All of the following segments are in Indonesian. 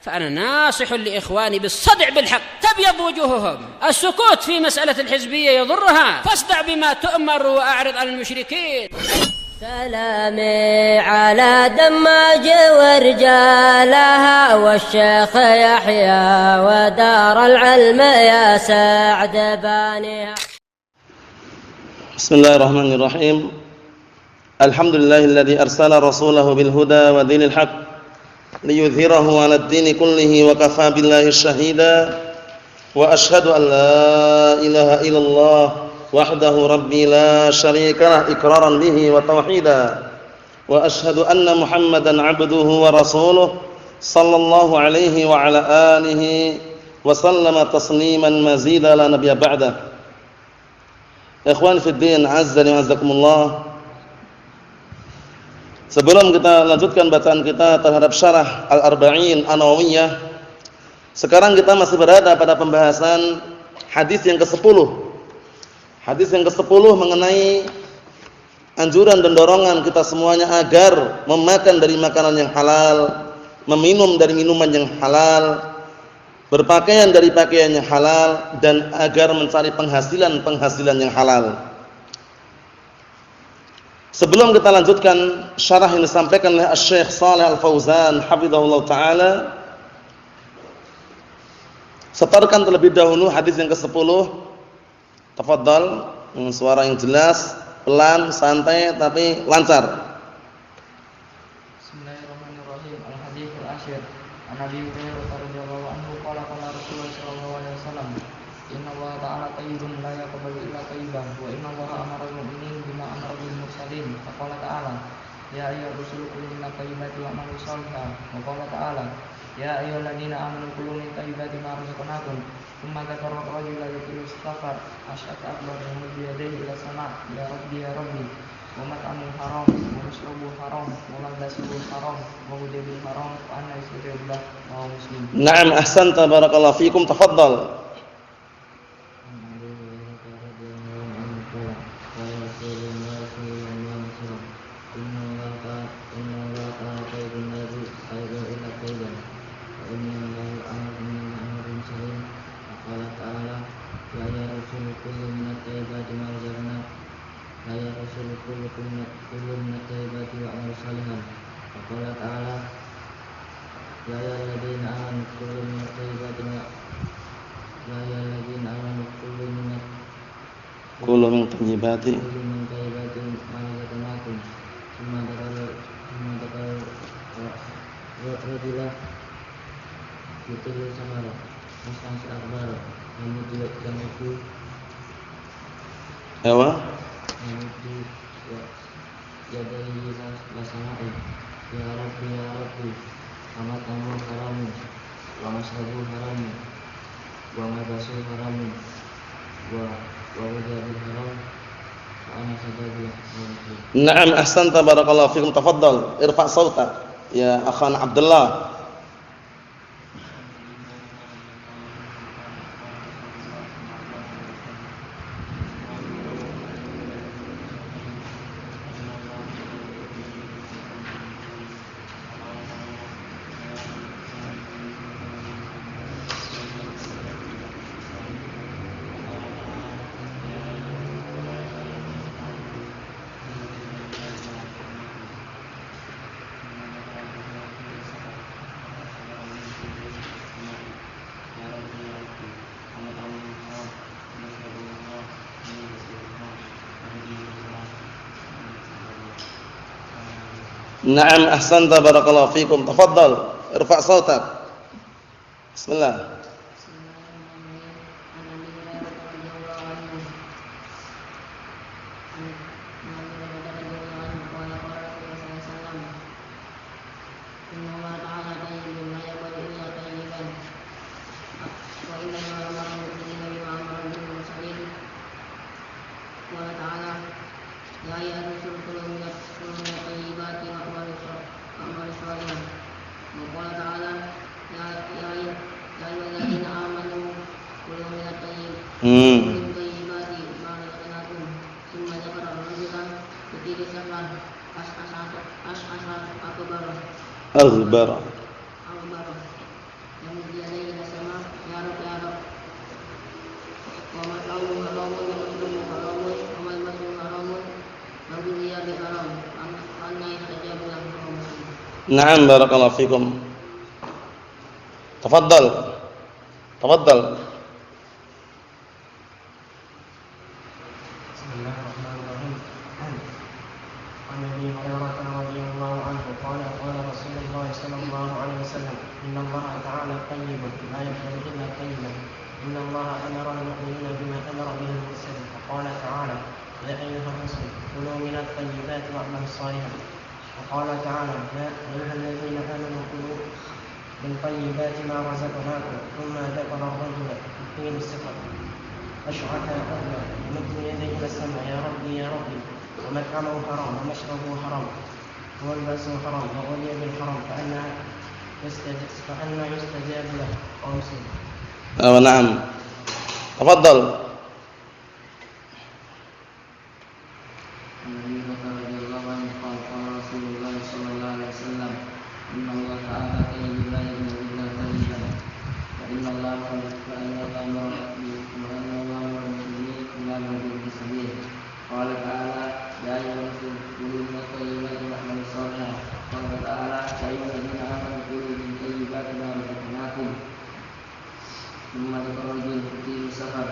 فأنا ناصح لإخواني بالصدع بالحق تبيض وجوههم. السكوت في مسألة الحزبية يضرها، فاصدع بما تؤمر وأعرض عن المشركين. سلامي على دماج ورجالها والشيخ يحيى ودار العلم يا سعد بانيها. بسم الله الرحمن الرحيم. الحمد لله الذي أرسل رسوله بالهدى ودين الحق ليظهره على الدين كله وكفى بالله شهيدا وأشهد أن لا إله إلا الله وحده ربي لا شريك له إقرارا به وتوحيدا وأشهد أن محمدا عبده ورسوله صلى الله عليه وعلى آله وسلم تسليما مزيدا لا نبي بعده. Ikhwan fiddin, azzani wa azzakumullah. Sebelum kita lanjutkan bacaan kita terhadap syarah Al-Arba'in An-Nawawiyah, sekarang kita masih berada pada pembahasan hadis yang ke-10. Hadis yang ke-10 mengenai anjuran dan dorongan kita semuanya agar memakan dari makanan yang halal, meminum dari minuman yang halal, berpakaian dari pakaian yang halal, dan agar mencari penghasilan yang halal. Sebelum kita lanjutkan syarah yang disampaikan oleh Syekh Shalih Al-Fauzan hafizahullah taala, setorkan terlebih dahulu hadis yang ke-10. Tafadhal, dengan suara yang jelas, pelan, santai tapi lancar. Bismillahirrahmanirrahim. Al-hadits al-ashir. An Abi Hurairah radhiyallahu anhu qala qala Rasulullah sallallahu alaihi wasallam, "Inna Allah ta'ala tayyibun la yaqbalu illa tayyiban wa inna Allah amara al-mu'minin bima amara bil mursalin." Faqala ta'ala, "Ya ayyuhar rusulu kulu minat tayyibati wa'malu shalihan." Wa qala ta'ala, "Ya ayyuhalladzina amanu kulu min tayyibati ma razaqnakum." Tsumma dzakara ar-rajula yatilu safar asy'at akbar yamuddu yadayhi ila sama' ya rabbi wa mat'amul haram wa mashrabuhu haram wa malbasuhu haram wa ghudhibil haram wa anna yastadillah wa muslim. Naam, ahsanta, barakallahu fikum. Tafadhal. Kulu min thayyibati Ewa Ya Rabbi amat kamu haramu wa masrabu haramu wa mabasu haramu wa ghudhibil haram wa ana sadaqah. Naam, ahsanta, barakallahu fikum. Tafadhal, irfa' sautak ya akhana Abdullah. Naam, ahsanta, barakallahu fikum. Tafadhal, irfa' sautak. Bismillah. Al-Bara. Na'am barakallahu fikum. Tafadhal. Tafadhal. Bismillahirrahmanirrahim. An Abi Hurairah radhiyallahu anhu qala qala Rasulullah sallallahu alaihi wasallam inna Allah ta'ala tayyibun la yaqbalu illa tayyiban inna Allah amara al-mu'minina bima amara bihi al-mursalin qala ta'ala ya ayyuhar rusul kulu minat tayyibati wa'malu shalihan qala ta'ala ya ayyuhalladzina amanu kulu min tayyibati ma razaqnakum thumma dhakara ar-rajula fi as-safar أشعث أغبر يمد يديه إلى السماء يا ربي يا ربي ومطعمه حرام ومشربه حرام وملبسه حرام وغذي بالحرام فأنا يستجاب له أو مسلم. نعم. تفضل. قال تعالى يا أيها الرسول كلوا من الطيبات واعملوا صالحا قال تعالى يا أيها الذين آمنوا كلوا من طيبات ما رزقناكم ثم ذكر الرجل يطيل السفر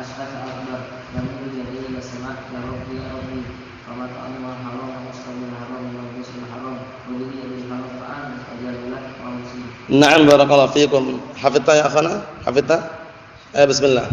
أشخص أكبر يمد يديه إلى السماء يا ربي يا ربي ومطعمه حرام ومشربه حرام وملبسه حرام وغذي بالحرام فأنا أستجاب له وهو مسلم. نعم بارك الله فيكم. حفظت يا أخانا؟ حفظت؟ بسم الله.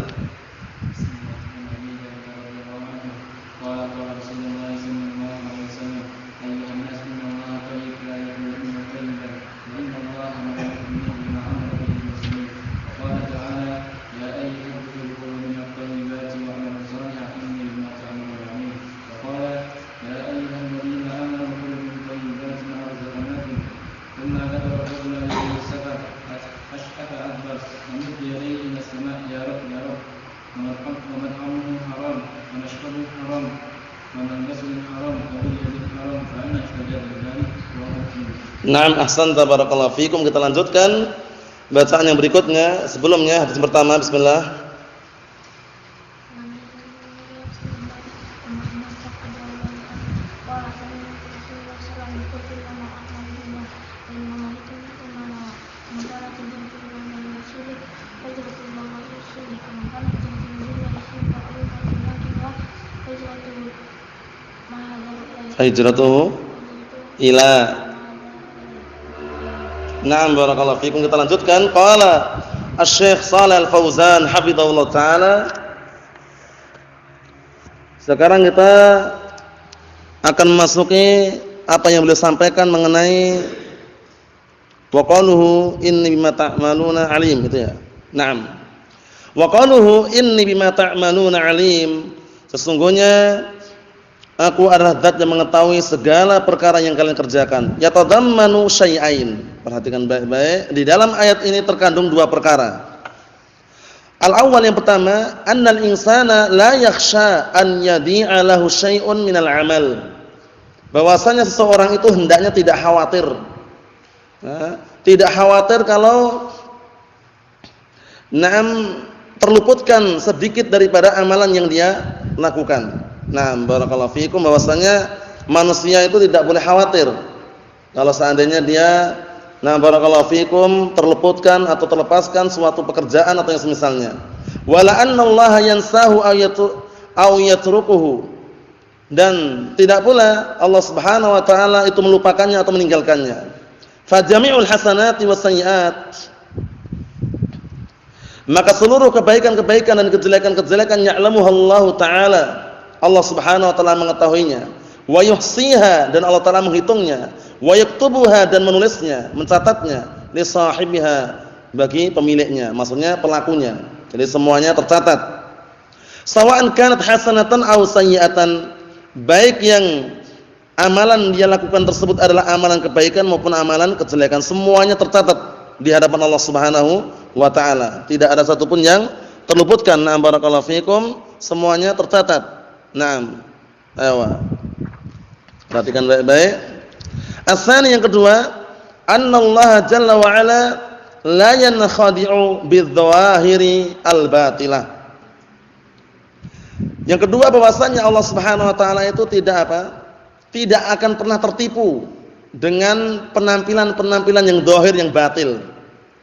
Naam ahsanta barakallahu fikum. Kita lanjutkan bacaan yang berikutnya. Sebelumnya hadis pertama, bismillah. Hijratuhu ila. Naam barakallahu fikum. Kita lanjutkan. Qala Asy-Syaikh Shalih Al-Fauzan hafizahullah taala. Sekarang kita akan memasuki apa yang beliau sampaikan mengenai wa qaluhu inni bima ta'maluna alim, gitu ya. Naam. Wa qaluhu inni bima ta'maluna alim. Sesungguhnya aku adalah zat yang mengetahui segala perkara yang kalian kerjakan. Yatadammanu syai'ain. Perhatikan baik-baik. Di dalam ayat ini terkandung dua perkara. Al-awwal, yang pertama, annal insana la yakhsha an yadi'a lahu syai'un minal amal. Bahwasanya seseorang itu hendaknya tidak khawatir. Tidak khawatir kalau terluputkan sedikit daripada amalan yang dia lakukan. Nah, barakallahu fiikum, bahwasanya manusia itu tidak boleh khawatir kalau seandainya dia barakallahu fiikum terluputkan atau terlepaskan suatu pekerjaan atau yang semisalnya. Wala annallaha yansahu aw yatrukuhu. Dan tidak pula Allah Subhanahu wa taala itu melupakannya atau meninggalkannya. Fa jami'ul hasanati was sayyi'at. Maka seluruh kebaikan-kebaikan dan kejelekan-kejelekan ya'lamuhu Allah taala. Allah Subhanahu wa taala mengetahuinya. Wa yuhsiha, dan Allah taala menghitungnya. Wa yaktubuha, dan menulisnya, mencatatnya, li sahibiha, bagi pemiliknya, maksudnya pelakunya. Jadi semuanya tercatat. Sawa'an kanat hasanatan aw sayyi'atan, baik yang amalan dia lakukan tersebut adalah amalan kebaikan maupun amalan kejelekan, semuanya tercatat di hadapan Allah Subhanahu wa taala. Tidak ada satupun yang terluputkan. Na'am barakallahu fikum, semuanya tercatat. Naam. Ayo. Perhatikan baik-baik. As-tsani, yang kedua, annallaha jalla wa ala la yankhadi'u bidh-dhawahiri al-batilah. Yang kedua, bahwasanya Allah Subhanahu wa taala itu tidak tidak akan pernah tertipu dengan penampilan-penampilan yang zahir yang batil.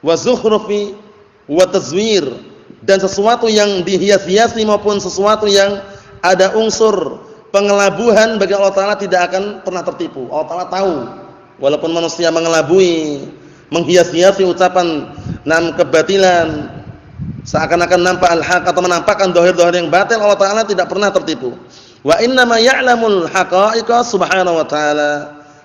Wa zukhrufi wa tazwir, dan sesuatu yang dihias-hiasi maupun sesuatu yang ada unsur pengelabuhan, bagi Allah Ta'ala tidak akan pernah tertipu. Allah Ta'ala tahu, walaupun manusia mengelabui, menghias-hiasi ucapan kebatilan, seakan-akan nampak al-haq atau menampakkan zahir-zahir yang batil, Allah Ta'ala tidak pernah tertipu. Wa innama ya'lamul haqa'iqa subhanahu wa ta'ala,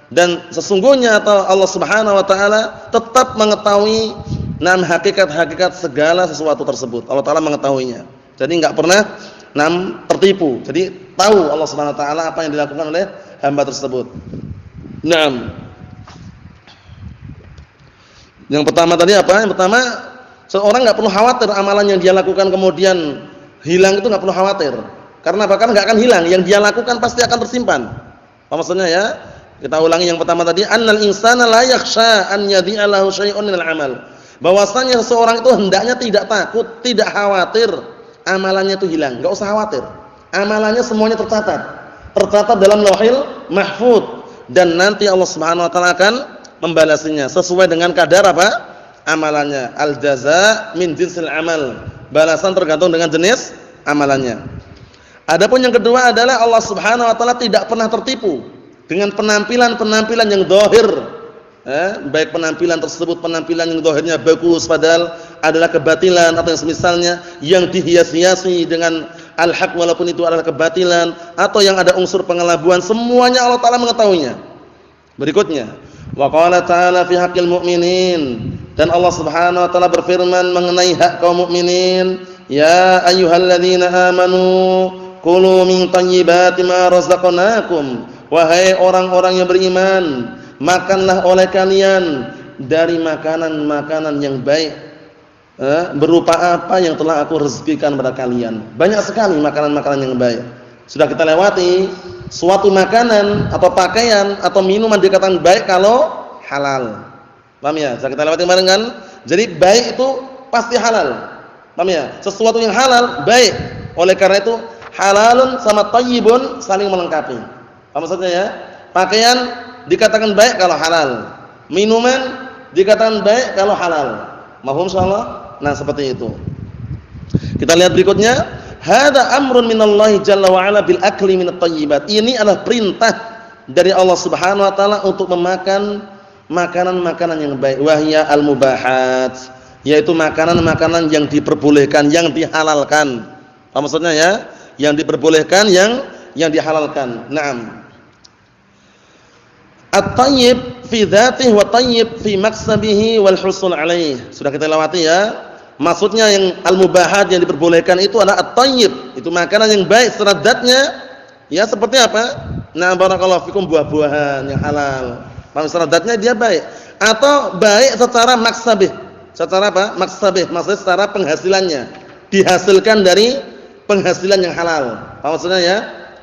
dan sesungguhnya atau Allah Subhanahu wa ta'ala tetap mengetahui hakikat-hakikat segala sesuatu tersebut. Allah Ta'ala mengetahuinya, jadi enggak pernah tertipu. Jadi tahu Allah Subhanahu wa ta'ala apa yang dilakukan oleh hamba tersebut. Naam. Yang pertama tadi apa? Yang pertama, seorang enggak perlu khawatir amalan yang dia lakukan kemudian hilang, itu enggak perlu khawatir. Karena bahkan enggak akan hilang, yang dia lakukan pasti akan tersimpan. Apa maksudnya ya? Kita ulangi yang pertama tadi, annal insana la yakhsha an yadhi'a lahu syai'un minal amal. Bahwasanya seseorang itu hendaknya tidak takut, tidak khawatir amalannya itu hilang. Enggak usah khawatir. Amalannya semuanya tercatat. Tercatat dalam Lauhil Mahfuz, dan nanti Allah Subhanahu wa taala akan membalasinya sesuai dengan kadar apa? Amalannya. Al jazaa min jinsil amal. Balasan tergantung dengan jenis amalannya. Adapun yang kedua adalah Allah Subhanahu wa taala tidak pernah tertipu dengan penampilan-penampilan yang zahir. Baik penampilan tersebut penampilan yang zahirnya bagus padahal adalah kebatilan, atau yang semisalnya yang dihias-hiasi dengan al-haq walaupun itu adalah kebatilan, atau yang ada unsur pengelabuan, semuanya Allah Ta'ala mengetahuinya. Berikutnya, wa qala ta'ala fi haqqil mu'minin, dan Allah Subhanahu wa taala berfirman mengenai hak kaum mukminin, ya ayyuhalladzina amanu kulu min thayyibati ma razaqnakum. Wahai orang-orang yang beriman, makanlah oleh kalian dari makanan-makanan yang baik, berupa apa yang telah aku rezekikan kepada kalian. Banyak sekali makanan-makanan yang baik. Sudah kita lewati, suatu makanan atau pakaian atau minuman dikatakan baik kalau halal. Paham ya? Sudah kita lewati kemarin kan? Jadi baik itu pasti halal. Paham ya? Sesuatu yang halal baik. Oleh karena itu halalun sama thayyibun saling melengkapi. Apa maksudnya ya? Pakaian dikatakan baik kalau halal, minuman dikatakan baik kalau halal. Mahum insyaallah. Nah, seperti itu. Kita lihat berikutnya, hadza amrun minallahi jalla wa ala bil akli minat thayyibat. Ini adalah perintah dari Allah Subhanahu wa taala untuk memakan makanan-makanan yang baik. Wahya al-mubahat, yaitu makanan-makanan yang diperbolehkan, yang dihalalkan. Apa maksudnya ya? Yang diperbolehkan, yang dihalalkan. Naam. At-tayyib fi dzatihi wa tayyib fi maksabihi wal husul alaih. Sudah kita lewati ya. Maksudnya yang al-mubahat yang diperbolehkan itu adalah at-tayyib, itu makanan yang baik secara dzatnya. Ya seperti apa? Nah, barakallahu fikum, buah-buahan yang halal. Secara dzatnya dia baik, atau baik secara maksabih. Secara apa? Maksabih, maksudnya secara penghasilannya. Dihasilkan dari penghasilan yang halal. Apa maksudnya ya?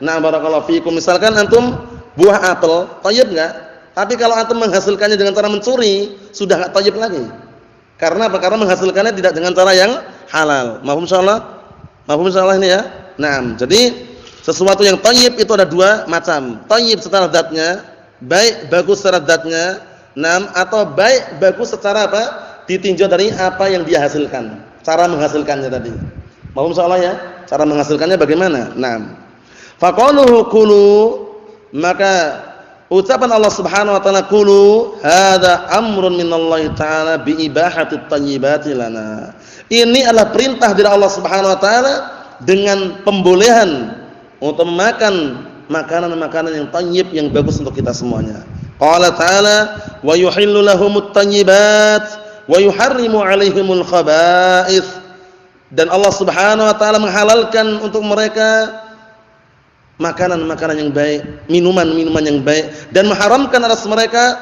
Nah, barakallahu fikum, misalkan antum buah apel, thayyib enggak? Tapi kalau antum menghasilkannya dengan cara mencuri, sudah enggak thayyib lagi. Karena apa? Karena menghasilkannya tidak dengan cara yang halal. Mahfum insyaallah? Mahfum insyaallah ini ya? Naam. Jadi sesuatu yang thayyib itu ada dua macam. Thayyib secara zatnya, baik bagus secara zatnya, naam, atau baik bagus secara apa? Ditinjau dari apa yang dia hasilkan. Cara menghasilkannya tadi. Mahfum insyaallah ya? Cara menghasilkannya bagaimana? Naam. Faqaluhu kulu, maka ucapan Allah Subhanahu wa taala kulu hadza amrun minallahi taala bi ibahatit thayyibati lana. Ini adalah perintah dari Allah Subhanahu wa taala dengan pembolehan untuk memakan makanan-makanan yang thayyib, yang bagus untuk kita semuanya. Qala ta'ala wa yuhillu lahumut thayyibat wa yuharrimu 'alaihimul khaba'ith. Dan Allah Subhanahu wa taala menghalalkan untuk mereka makanan-makanan yang baik, minuman-minuman yang baik, dan mengharamkan atas mereka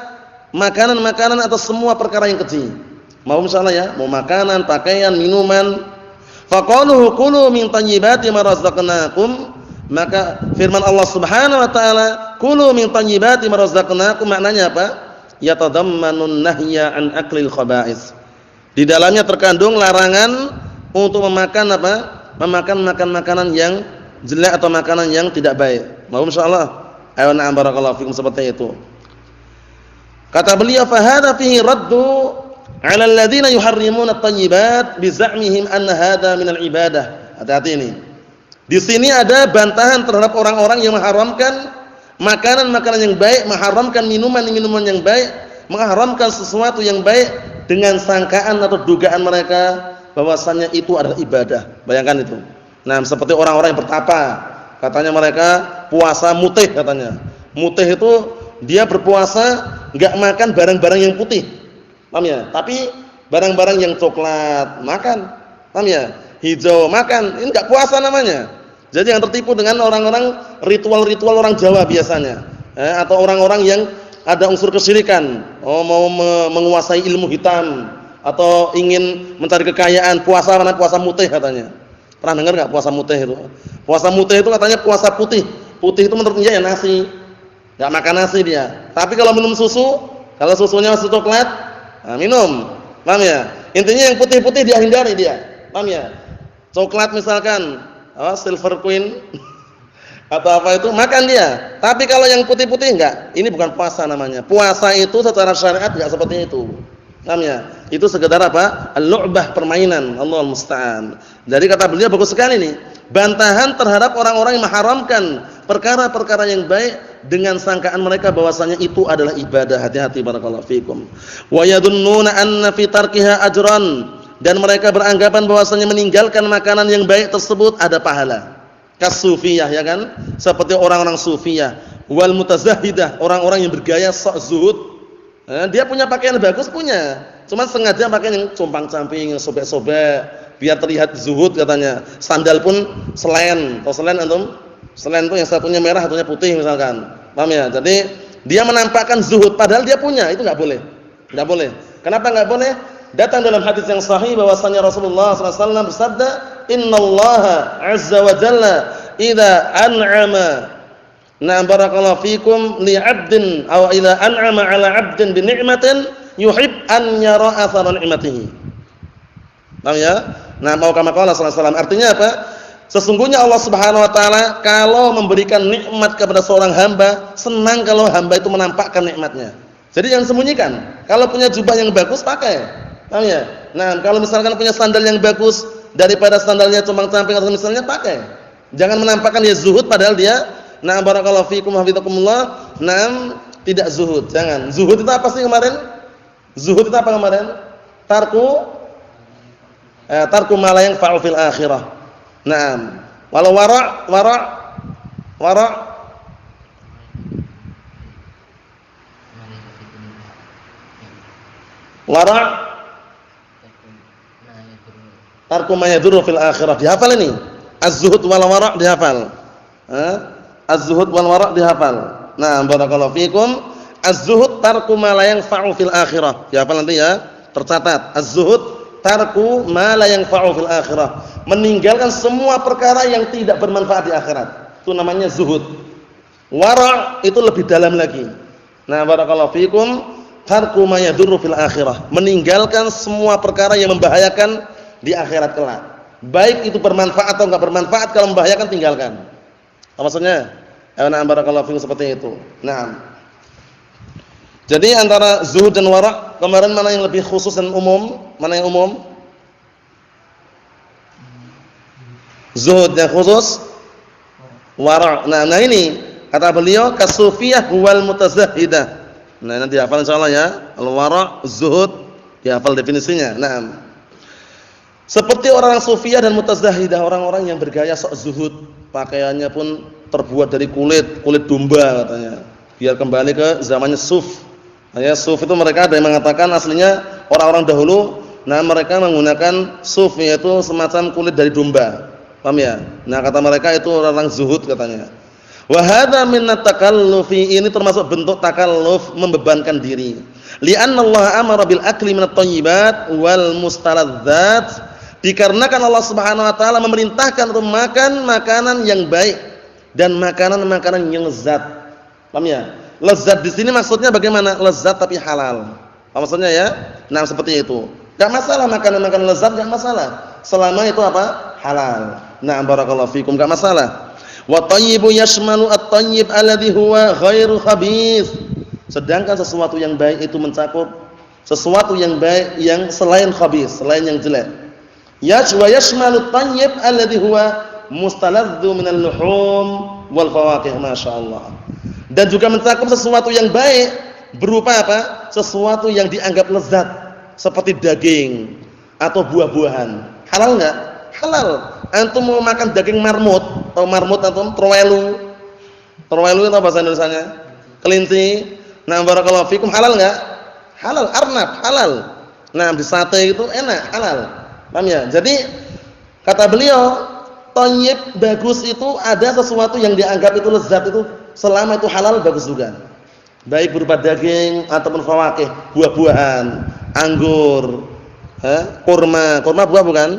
makanan-makanan atau semua perkara yang kecil. Mau insyaallah ya, mau makanan, pakaian, minuman. Faqaluhu kulu min thayyibati ma razaqnakum, maka firman Allah Subhanahu wa taala kulu min thayyibati ma razaqnakum, maknanya apa? Yatadammanun nahya an aklil khaba'is. Di dalamnya terkandung larangan untuk memakan apa? Memakan makanan yang jelek atau makanan yang tidak baik. Mau insyaallah. Ayo na'am barakallahu fikum, seperti itu. Kata beliau, fa hadza fihi raddu 'ala alladziina yuharrimuna at-thayyibat bi za'mihim anna hadza min al-ibadah. Hati-hati ini. Di sini ada bantahan terhadap orang-orang yang mengharamkan makanan-makanan yang baik, mengharamkan minuman-minuman yang baik, mengharamkan sesuatu yang baik dengan sangkaan atau dugaan mereka bahwasannya itu adalah ibadah. Bayangkan itu. Nah, seperti orang-orang yang bertapa, katanya mereka puasa mutih katanya. Mutih itu dia berpuasa enggak makan barang-barang yang putih. Paham ya? Tapi barang-barang yang coklat makan. Paham ya? Hijau makan. Ini enggak puasa namanya. Jadi yang tertipu dengan orang-orang ritual-ritual orang Jawa biasanya. Atau orang-orang yang ada unsur kesyirikan. Mau menguasai ilmu hitam atau ingin mencari kekayaan, puasa mana puasa mutih katanya. Pernah dengar enggak puasa mutih itu? Puasa mutih itu katanya puasa putih. Putih itu menurut dia ya nasi. Enggak makan nasi dia. Tapi kalau minum susu, kalau susunya susu coklat, nah minum. Paham ya? Intinya yang putih-putih dia hindari dia. Paham ya? Coklat misalkan, Silver Queen atau apa itu makan dia. Tapi kalau yang putih-putih enggak. Ini bukan puasa namanya. Puasa itu secara syariat enggak seperti itu. Paham ya? Itu sekedar apa? Al-lu'bah, permainan. Allahul musta'an. Jadi kata beliau bagus sekali nih. Bantahan terhadap orang-orang yang mengharamkan perkara-perkara yang baik dengan sangkaan mereka bahwasanya itu adalah ibadah. Hati-hati barakallahu fikum. Wa yadunnuna anna fi tarkiha ajran, dan mereka beranggapan bahwasanya meninggalkan makanan yang baik tersebut ada pahala. Kasufiyah, ya kan? Seperti orang-orang sufiyah, wal mutazahhidah, orang-orang yang bergaya sok zuhud. Dia punya pakaian bagus punya, cuma sengaja pakai yang compang-camping, yang sobek-sobek biar terlihat zuhud katanya. Sandal pun selen, atau selen antum? Selen itu yang satunya merah, satunya putih misalkan. Paham ya? Jadi dia menampakkan zuhud padahal dia punya, itu enggak boleh. Enggak boleh. Kenapa enggak boleh? Datang dalam hadis yang sahih bahwasanya Rasulullah SAW bersabda, "Innallaha 'azza wa jalla idza an'ama barakallahu fikum li'abdin aw idza an'ama 'ala 'abdin bi ni'matin yuhib an yara athara ni'matihi." Paham ya? Nah, mau kama qala sallallahu alaihi wasallam, artinya apa? Sesungguhnya Allah Subhanahu wa taala kalau memberikan nikmat kepada seorang hamba, senang kalau hamba itu menampakkan nikmatnya. Jadi jangan sembunyikan. Kalau punya jubah yang bagus pakai. Paham ya? Nah, kalau misalkan punya sandal yang bagus daripada sandalnya compang-camping atau misalnya pakai. Jangan menampakkan dia zuhud padahal dia barakallahu fikum hafizakumullah, tidak zuhud. Jangan. Zuhud itu apa sih kemarin? Zuhud itu apa kemarin? Tarku ma la yanfa'u fil akhirah. Naam. Walau wara' tarku ma yadurru fil akhirah. Dihafal ini. Az-zuhud wal wara' dihafal. Az-zuhud wal wara' dihafal. Nah, barakallahu fikum. Az-zuhud tarku ma la yanfa'u fil akhirah. Dihafal nanti ya. Tercatat. Az-zuhud tarku ma la yanfa'u fil akhirah. Meninggalkan semua perkara yang tidak bermanfaat di akhirat. Itu namanya zuhud. Wara' itu lebih dalam lagi. Nah, barakallahu fikum, tarku ma yadurru fil akhirah. Meninggalkan semua perkara yang membahayakan di akhirat kelak. Baik itu bermanfaat atau enggak bermanfaat, kalau membahayakan tinggalkan. Apa maksudnya? Barakallahu fikum, seperti itu. Nah. Jadi antara zuhud dan wara', kemarin mana yang lebih khusus dan umum? Mana yang umum? Zuhud yang khusus, wara'. Nah ini kata beliau kasufiyah wal mutazahhidah. Nah nanti hafal insyaallah ya. Al-wara', zuhud, dihafal definisinya. Nah. Seperti orang sufiyah dan mutazahhidah, orang-orang yang bergaya sok zuhud, pakaiannya pun terbuat dari kulit domba katanya. Biar kembali ke zamannya suf. Ya, suf itu mereka ada yang mengatakan aslinya orang-orang dahulu, mereka menggunakan suf, yaitu semacam kulit dari domba. Paham ya? Nah, kata mereka itu orang zuhud katanya. Wa hadza min at-takallufi, ini termasuk bentuk takalluf, membebankan diri. Li'anna Allah amara bil akli min at-thayyibat wal mustaladzat, dikarenakan Allah Subhanahu wa taala memerintahkan untuk makan makanan yang baik dan makanan-makanan yang lezat. Paham ya? Lezat di sini maksudnya bagaimana? Lezat tapi halal. Apa maksudnya ya? Nah, seperti itu. Enggak masalah makanan-makanan lezat, enggak masalah. Selama itu apa? Halal. Nah, barakallahu fikum, enggak masalah. Wa thayyibu yashmalu at-thayyib alladhi huwa ghairu khabith. Sedangkan sesuatu yang baik itu mencakup sesuatu yang baik yang selain khabith, selain yang jelek. Wa yashmalu at-thayyib alladhi huwa mustaladhdhu minal luhum wal fawakih, masyaallah. Dan juga mencakup sesuatu yang baik berupa apa? Sesuatu yang dianggap lezat seperti daging atau buah-buahan. Halal enggak? Halal. Antum mau makan daging marmut atau marmut atau trowelu? Trowelu itu bahasa Indonesianya? Kelinci. Nah, barakallahu fikum, halal enggak? Halal. Arnab, halal. Nah, di sate itu enak, halal. Paham ya? Jadi kata beliau, thayyib bagus itu ada sesuatu yang dianggap itu lezat itu selama itu halal bagus juga. Baik berupa daging ataupun fawakih, buah-buahan, anggur, kurma. Kurma buah bukan?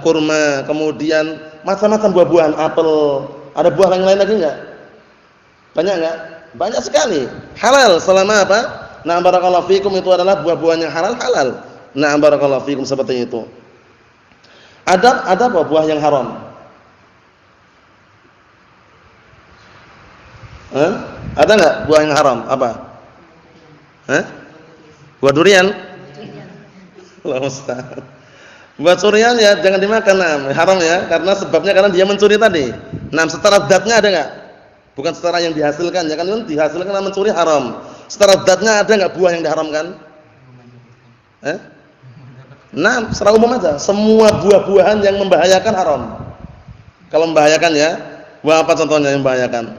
Kurma, kemudian macam-macam buah-buahan, apel. Ada buah yang lain lagi enggak? Banyak enggak? Banyak sekali. Halal selama apa? Nah, barakallahu fikum, itu adalah buah-buahan yang halal. Nah, barakallahu fikum, seperti itu. Ada apa buah yang haram? Ada enggak buah yang haram? Apa? Buah durian? Allahu musta'an. Buah durian ya jangan dimakan, haram ya, karena sebabnya karena dia mencuri tadi. Nah, secara zatnya ada enggak? Bukan secara yang dihasilkan, ya kan dihasilkan karena mencuri haram. Secara zatnya ada enggak buah yang diharamkan? Nah, secara umum aja, semua buah-buahan yang membahayakan haram. Kalau membahayakan ya, buah apa contohnya yang membahayakan?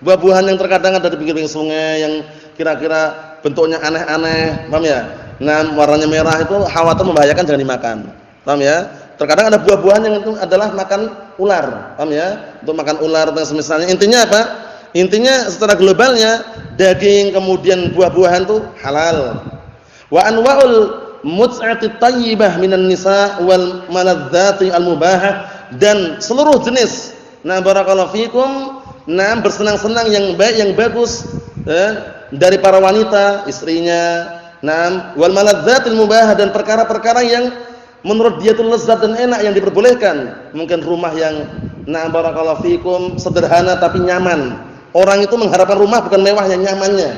Buah-buahan yang terkadang ada di pinggir-pinggir sungai yang kira-kira bentuknya aneh-aneh, paham ya? Nah, warnanya merah itu khawatir membahayakan, jangan dimakan. Paham ya? Terkadang ada buah-buahan yang itu adalah makan ular, paham ya? Untuk makan ular dan semisalnya. Intinya apa? Intinya secara globalnya daging kemudian buah-buahan itu halal. Wa anwa'ul mut'ati thayyibah minan nisa wal maladzati al-mubahah, dan seluruh jenis. Nah, barakallahu fikum, nah bersenang-senang yang baik yang bagus dari para wanita, istrinya. Nah, wal maladzatil mubahah, dan perkara-perkara yang menurut dia itu lezat dan enak yang diperbolehkan. Mungkin rumah yang nah barakallahu fikum sederhana tapi nyaman. Orang itu mengharapkan rumah bukan mewah, yang nyamannya.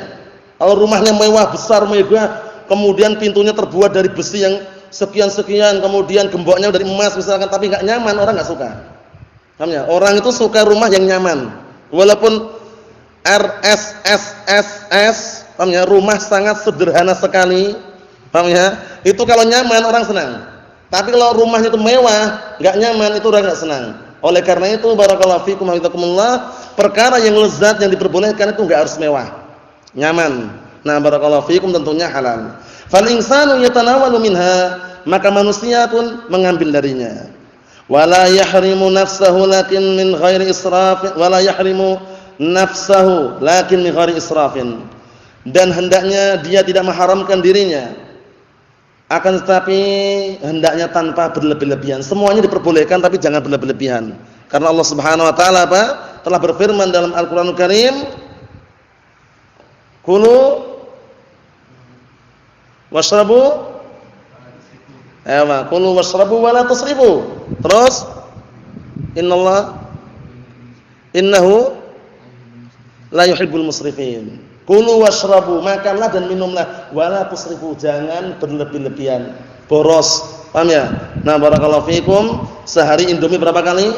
Kalau rumahnya mewah, besar, megah, kemudian pintunya terbuat dari besi yang sekian-sekian, kemudian gemboknya dari emas misalkan, tapi enggak nyaman, orang enggak suka. Paham ya? Orang itu suka rumah yang nyaman. Walaupun RSSSS, paham ya? Rumah sangat sederhana sekali. Paham ya? Itu kalau nyaman orang senang. Tapi kalau rumahnya itu mewah, enggak nyaman, itu orang enggak senang. Oleh karena itu barakallahu fikum hafizakumullah, perkara yang lezat yang diperbolehkan itu enggak harus mewah. Nyaman. Nah, barakallahu fikum tentunya halal. Fal insanu yatanawalu minha, maka manusia pun mengambil darinya. Wala yahrimu nafsahu lakin min ghairi israfin, wala yahrimu nafsahu lakin min ghairi israfin. Dan hendaknya dia tidak mengharamkan dirinya, akan tetapi hendaknya tanpa berlebih-lebihan. Semuanya diperbolehkan tapi jangan berlebih-lebihan. Karena Allah Subhanahu wa taala apa? Telah berfirman dalam Al-Qur'anul Karim, "Kulu washrabu kulu washrabu wa la tusrifu." Terus innahu la yuhibbul musrifin. Kulu washrabu, makanlah dan minumlah, wa la tusrifu, jangan berlebih-lebihan, boros. Paham ya? Nah, barakallahu fikum, sehari Indomie berapa kali?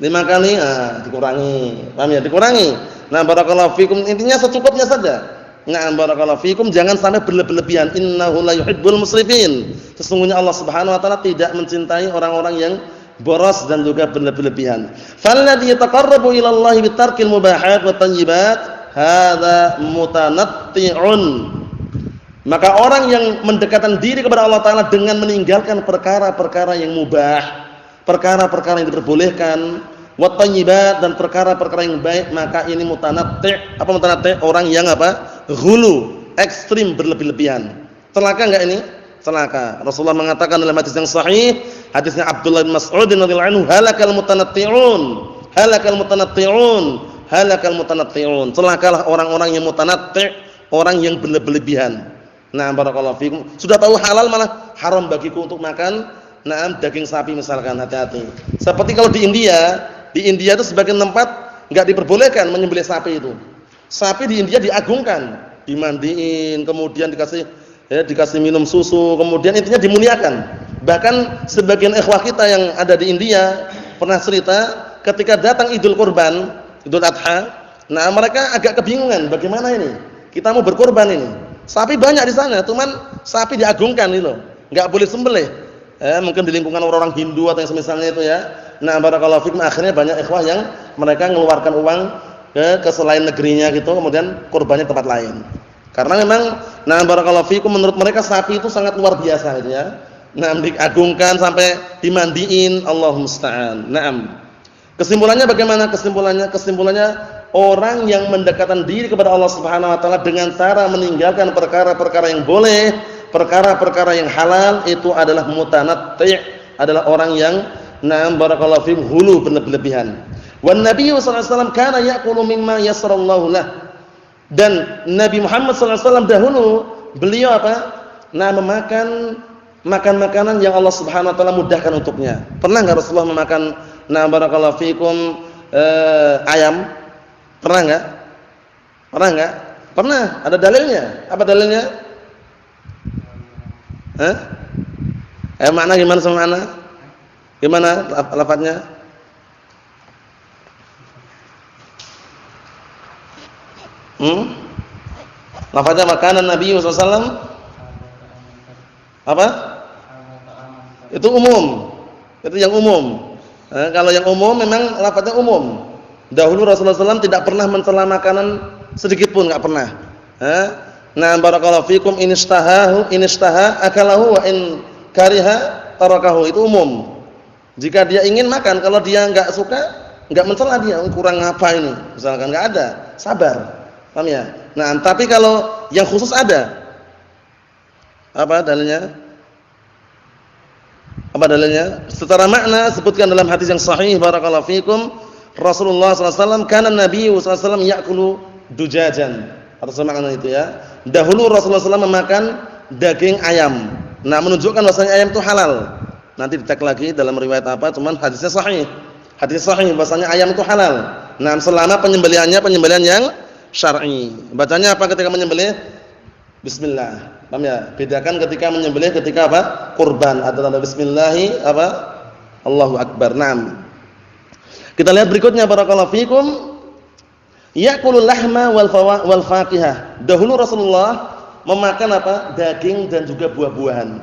5 kali, dikurangi. Paham ya? Dikurangi. Nah, barakallahu fikum, intinya secukupnya saja. Nah, barakallahu fikum, jangan sampai berlebih-lebihan. Innahu la yuhibbul musrifin. Sesungguhnya Allah Subhanahu wa taala tidak mencintai orang-orang yang boros dan juga berlebih-lebihan. Falladzi yataqarrabu ila Allah bi tarkil mubahat wa thayyibat, hadza mutanatti'un. Maka orang yang mendekatkan diri kepada Allah taala dengan meninggalkan perkara-perkara yang mubah, perkara-perkara yang diperbolehkan, wa thayyibat, dan perkara-perkara yang baik, maka ini mutanatti'. Apa mutanatti'? Orang yang apa? Ghulu, ekstrim, berlebih-lebihan. Celaka enggak ini? Celaka. Rasulullah mengatakan dalam hadis yang sahih, hadisnya Abdullah bin Mas'ud radhiyallahu anhu, halakal mutanatti'un, halakal mutanatti'un, halakal mutanatti'un. Celakalah orang-orang yang mutanatti', orang yang berlebih-lebihan. Nah, barakallahu fikum. Sudah tahu halal malah haram bagiku untuk makan daging sapi misalkan, hati-hati. Seperti kalau di India, Di India itu sebagian tempat enggak diperbolehkan menyembelih sapi itu. Sapi di India diagungkan, dimandiin, kemudian dikasih minum susu, kemudian intinya dimuliakan. Bahkan sebagian ikhwah kita yang ada di India pernah cerita ketika datang Idul Kurban, Idul Adha, nah mereka agak kebingungan bagaimana ini? Kita mau berkorban ini. Sapi banyak di sana, cuman sapi diagungkan itu loh. Enggak boleh sembelih. Mungkin di lingkungan orang-orang Hindu atau yang semisalnya itu ya. Nah, barakallahu fikum, akhirnya banyak ikhwah yang mereka mengeluarkan uang ke selain negerinya gitu, kemudian kurbannya tempat lain. Karena memang nah barakallahu fikum menurut mereka sapi itu sangat luar biasa gitu ya. Nah, diagungkan sampai dimandiin, Allahu musta'an. Naam. Kesimpulannya bagaimana? Kesimpulannya orang yang mendekatkan diri kepada Allah Subhanahu wa taala dengan cara meninggalkan perkara-perkara yang boleh, perkara-perkara yang halal, itu adalah mutanatti', adalah orang yang na'am barakallahu fiikum hulu berlebihan. Wan Nabi sallallahu alaihi wasallam kana ya'kulu mimma yassarallahu lah. Dan Nabi Muhammad sallallahu alaihi wasallam dahulu beliau apa? Nah, memakan makan-makanan yang Allah Subhanahu wa taala mudahkan untuknya. Pernah enggak Rasulullah memakan nah barakallahu fiikum ayam? Pernah enggak? Pernah enggak? Pernah. Ada dalilnya. Apa dalilnya? Makna gimana sama makna? Gimana lafadznya? Lafadznya makanan Nabi sallallahu alaihi wasallam apa? Itu umum. Itu yang umum. Kalau yang umum memang lafadznya umum. Dahulu Rasulullah SAW tidak pernah mencela makanan sedikit pun, enggak pernah. Nah, barakallahu fikum, inistaha akalahu wa in kariha tarakahu, itu umum. Jika dia ingin makan, kalau dia enggak suka, enggak mencela dia, kurang apa ini? Misalkan enggak ada, sabar. Paham ya? Nah, tapi kalau yang khusus ada. Apa dalilnya? Apa dalilnya? Secara makna sebutkan dalam hadis yang sahih barakallahu fikum, Rasulullah SAW kana Nabi SAW ya'kulu dujajan. Atau makna itu ya. Dahulu Rasulullah SAW memakan daging ayam. Nah, menunjukkan bahwasanya ayam itu halal. Nanti dicek lagi dalam riwayat apa, cuman hadisnya sahih. Hadis sahih bahwasanya ayam itu halal. Nah, selama penyembelihannya penyembelihan yang syar'i. Bacanya apa ketika menyembelih? Bismillah. Paham ya? Bedakan ketika menyembelih ketika apa? Kurban. Ada tanda bismillahi apa? Allahu akbar. Naam. Kita lihat berikutnya barakallahu fikum. Ya'kulul lahma wal faqihah. Dahulu Rasulullah memakan apa? Daging dan juga buah-buahan.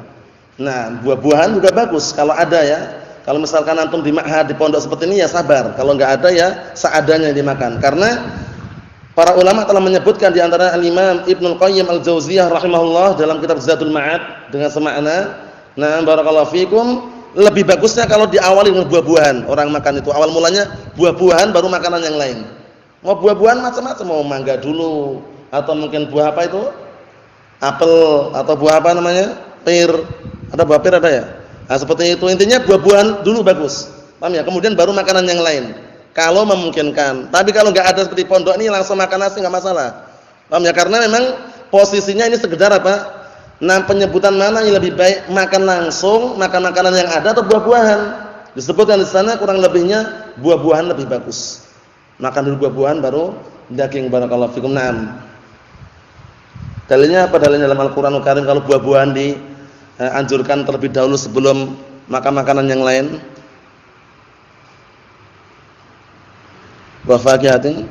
Nah, buah-buahan juga bagus kalau ada ya. Kalau misalkan antum di ma'had di pondok seperti ini ya sabar. Kalau enggak ada ya seadanya dimakan. Karena para ulama telah menyebutkan di antara Al-Imam Ibnu Qayyim Al-Jauziyah rahimahullah dalam kitab Zadul Ma'ad dengan semakna. Nah, barakallahu fikum, lebih bagusnya kalau diawali dengan buah-buahan. Orang makan itu awal mulanya buah-buahan baru makanan yang lain. Mau buah-buahan macam-macam, mau mangga dulu atau mungkin buah apa itu? Apel atau buah apa namanya? Pir. Ada buah pir ada ya? Nah, seperti itu intinya buah-buahan dulu bagus. Paham ya? Kemudian baru makanan yang lain. Kalau memungkinkan. Tapi kalau enggak ada seperti pondok ini langsung makan nasi enggak masalah. Paham ya? Karena memang posisinya ini sekedar apa? Nah, penyebutan mana yang lebih baik, makan langsung, makan makanan yang ada atau buah-buahan. Disebutkan di sana kurang lebihnya buah-buahan lebih bagus. Makan dulu buah-buahan baru daging barakallahu fikum. Naam. Dalilnya apa? Dalilnya dalam Al-Qur'anul Karim kalau buah-buahan dianjurkan terlebih dahulu sebelum makan makanan yang lain. Wa faqihatin.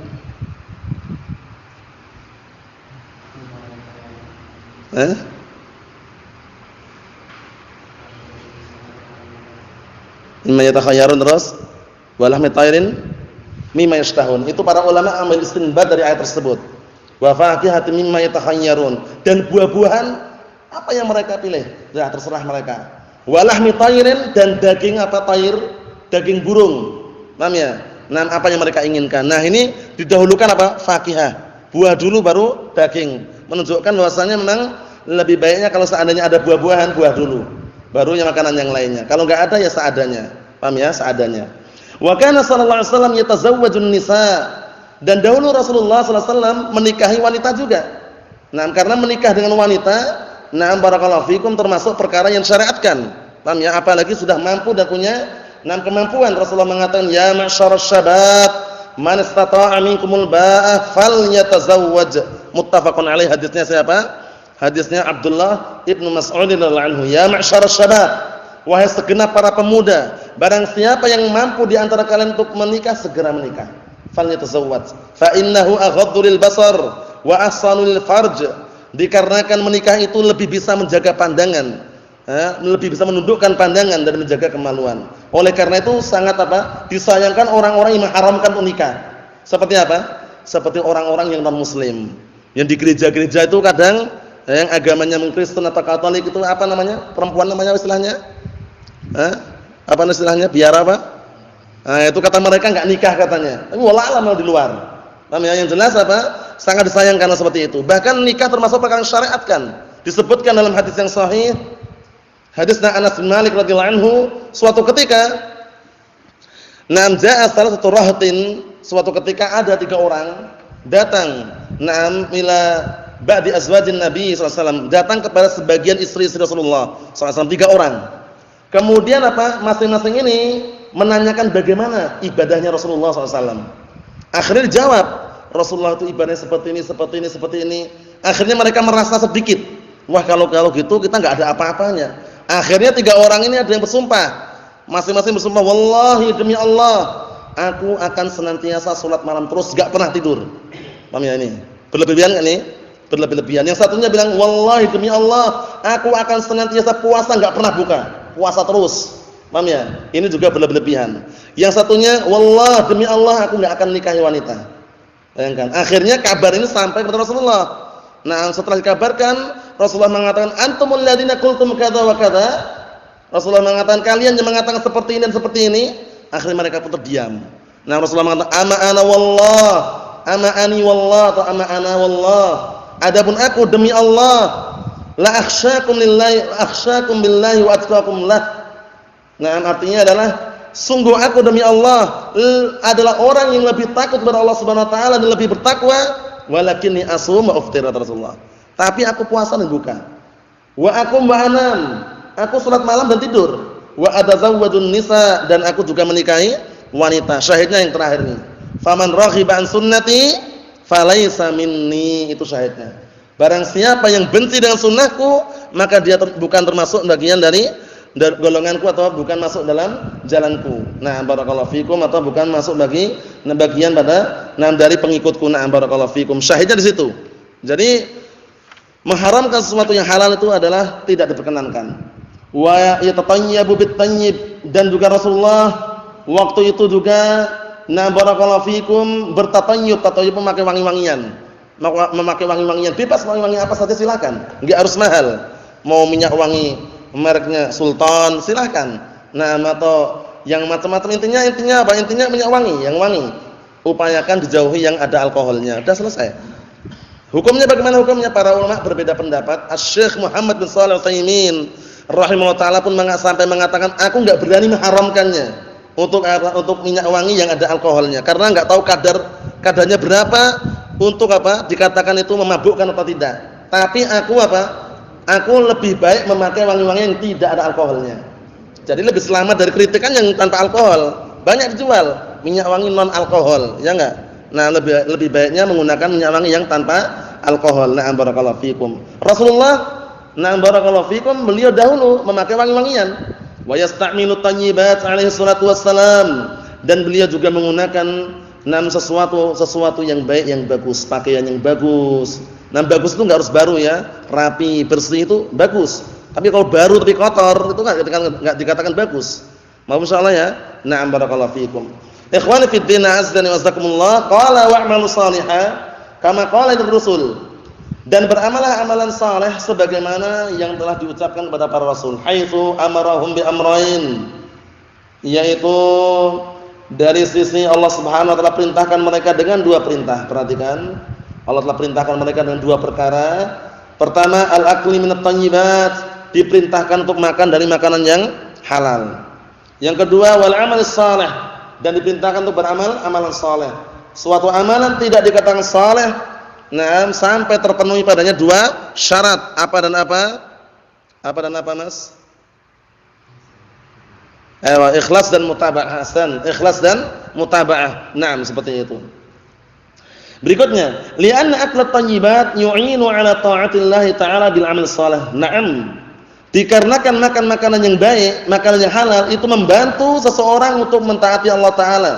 Mimma yatakhayyarun terus walahmi tayrin mimma yashtahun. Itu para ulama ambil istinbat dari ayat tersebut. Wa faqihatin mimma yatakhayyarun, dan buah-buahan apa yang mereka pilih, ya terserah mereka. Walahmi tayrin, dan daging apa tayr, daging burung. Paham ya? Nah, apa yang mereka inginkan. Nah, ini didahulukan apa? Faqihah. Buah dulu baru daging. Menunjukkan bahwasanya memang lebih baiknya kalau seandainya ada buah-buahan, buah dulu. Baru yang makanan yang lainnya. Kalau enggak ada ya seadanya. Paham ya? Seadanya. Wa kana sallallahu alaihi wasallam yatazawwajun nisa. Dan dahulu Rasulullah sallallahu alaihi wasallam menikahi wanita juga. Nah, karena menikah dengan wanita, nah barakallahu fikum termasuk perkara yang syariatkan. Paham ya? Apalagi sudah mampu dan punya kemampuan. Rasulullah mengatakan, "Ya ma'syarasy syabab, man istata'a minkumul ba'ah falyatazawwaj." Muttafaqun alaih. Hadisnya siapa? Hadisnya Abdullah Ibnu Mas'ud radhiyallahu anhu. Ya ma'syarasy syabab, wahai segenap para pemuda, barang siapa yang mampu di antara kalian untuk menikah, segera menikah. Falyatazawwaj. Fa innahu aghaddu lil basar wa ahsanu lil farj. Dikarenakan menikah itu lebih bisa menjaga pandangan, lebih bisa menundukkan pandangan dan menjaga kemaluan. Oleh karena itu sangat disayangkan orang-orang yang mengharamkan nikah. Seperti apa? Seperti orang-orang yang non muslim. Yang di gereja-gereja itu kadang yang agamanya Kristen atau Katolik itu apa namanya? Perempuan namanya istilahnya? Apa istilahnya? Biara apa? Itu kata mereka enggak nikah katanya. Tapi wallah alam di luar. Yang jelas sangat disayangkan seperti itu. Bahkan nikah termasuk perkara yang syariatkan. Disebutkan dalam hadis yang sahih, hadisnya Anas bin Malik radhiyallahu anhu, suatu ketika ja'a salah satu rahatin, suatu ketika ada 3 orang datang ila ba'di azwajin Nabi sallallahu alaihi wasallam, datang kepada sebagian istri-istri Rasulullah sallallahu alaihi wasallam, 3 orang. Kemudian masing-masing ini menanyakan bagaimana ibadahnya Rasulullah sallallahu alaihi wasallam. Akhirnya dijawab, Rasulullah itu ibadahnya seperti ini, seperti ini, seperti ini. Akhirnya mereka merasa sedikit, wah kalau gitu kita enggak ada apa-apanya. Akhirnya 3 orang ini ada yang bersumpah. Masing-masing bersumpah, wallahi demi Allah, aku akan senantiasa salat malam terus, enggak pernah tidur. Paham ya ini? Berlebihan enggak nih? Berlebihan. Yang satunya bilang, wallahi demi Allah, aku akan senantiasa puasa, enggak pernah buka. Puasa terus. Paham ya? Ini juga berlebihan. Yang satunya, wallah demi Allah, aku enggak akan nikahi wanita. Bayangkan. Akhirnya kabar ini sampai kepada Rasulullah. Setelah dikabarkan, Rasulullah mengatakan, antumul ladzina qultum kadza wa kadza. Rasulullah mengatakan, kalian yang mengatakan seperti ini dan seperti ini. Akhirnya mereka pun terdiam. Rasulullah mengatakan, ama ana wallah, ama ani wallah, atau ama ana wallah. Adapun aku demi Allah, la akhsyakum lillahi, akhsyakum billahi wa atqakum lah. Artinya adalah sungguh aku demi Allah adalah orang yang lebih takut kepada Allah Subhanahu wa taala dan lebih bertakwa, walakinni asum wa uftir, Rasulullah. Tapi aku puasa dan buka. Wa aqum wa anam, aku salat malam dan tidur. Wa atazawwadun nisa, dan aku juga menikahi wanita. Syahidnya yang terakhir ini. Faman raghiba an sunnati falaysa minni, itu syahidnya. Barang siapa yang benci dengan sunnahku, maka dia bukan termasuk bagian dari golonganku, atau bukan masuk dalam jalanku. Barakallahu fikum, atau bukan masuk bagian pada dari pengikutku. Barakallahu fikum. Syahidnya di situ. Jadi mengharamkan sesuatu yang halal itu adalah tidak diperkenankan. Wa yatatayyabu bit-tayyib, dan juga Rasulullah waktu itu juga barakallahu fikum bertatayyub, tatayyub memakai wangi-wangian. Memakai wangi-wangian, bebas wangi-wangian apa saja silakan. Enggak harus mahal. Mau minyak wangi mereknya Sultan silahkan. Atau yang macam-macam, intinya apa? Intinya minyak wangi, yang wangi. Upayakan dijauhi yang ada alkoholnya. Sudah selesai. Hukumnya bagaimana hukumnya? Para ulama berbeda pendapat. Asy-Syaikh Muhammad bin Shalih Al-Utsaimin rahimahullah taala pun sampai mengatakan, aku enggak berani mengharamkannya untuk minyak wangi yang ada alkoholnya, karena enggak tahu kadarnya berapa untuk dikatakan itu memabukkan atau tidak. Tapi aku lebih baik memakai wangi-wangi yang tidak ada alkoholnya. Jadi lebih selamat dari kritikan yang tanpa alkohol. Banyak dijual minyak wangi non alkohol, ya enggak? Lebih baiknya menggunakan minyak wangi yang tanpa alkohol. Barakallahu fikum. Rasulullah barakallahu fikum, beliau dahulu memakai wangi-wangian. Wa yasta'milu tayyibat alaihi salatu wassalam, dan beliau juga menggunakan sesuatu yang baik, yang bagus, pakaian yang bagus. Bagus itu enggak harus baru ya, rapi, bersih itu bagus. Tapi kalau baru tapi kotor itu enggak dikatakan bagus. Mau insyaallah ya. Barakallahu fikum. Ikhwani fid din, azza wa jazakumullah. Qala wa'malu shalihan kama qala ar-rusul. Dan beramalah amalan saleh sebagaimana yang telah diucapkan kepada para rasul. Haitsu amarahum bi amrayn, yaitu dari sisi Allah Subhanahu wa taala perintahkan mereka dengan 2 perintah. Perhatikan, Allah telah perintahkan mereka dengan 2 perkara. Pertama, al-akli minat thayyibat, diperintahkan untuk makan dari makanan yang halal. Yang kedua, wal amal saleh, dan diperintahkan untuk beramal amalan saleh. Suatu amalan tidak dikatakan saleh sampai terpenuhi padanya 2 syarat. Apa dan apa? Apa dan apa, Mas? Ikhlas dan mutaba'ah. Hasan, ikhlas dan mutaba'ah. Naam, seperti itu. Berikutnya, li'anna aklat thayyibat yu'inu 'ala ta'atillah ta'ala bil 'amal shalih. Naam. Dikarenakan makan makanan yang baik, makanan yang halal itu membantu seseorang untuk mentaati Allah taala.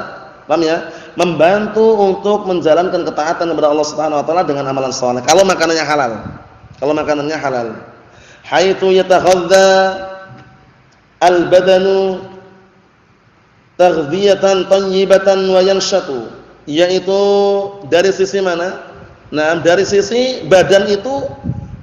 Paham ya? Membantu untuk menjalankan ketaatan kepada Allah Subhanahu wa taala dengan amalan saleh. Kalau makanannya halal. Kalau makanannya halal. Haitsu yataghadza al-badanu taghdhiyatan thayyibatan wa yanshatu. Yaitu dari sisi mana? Nah, dari sisi badan itu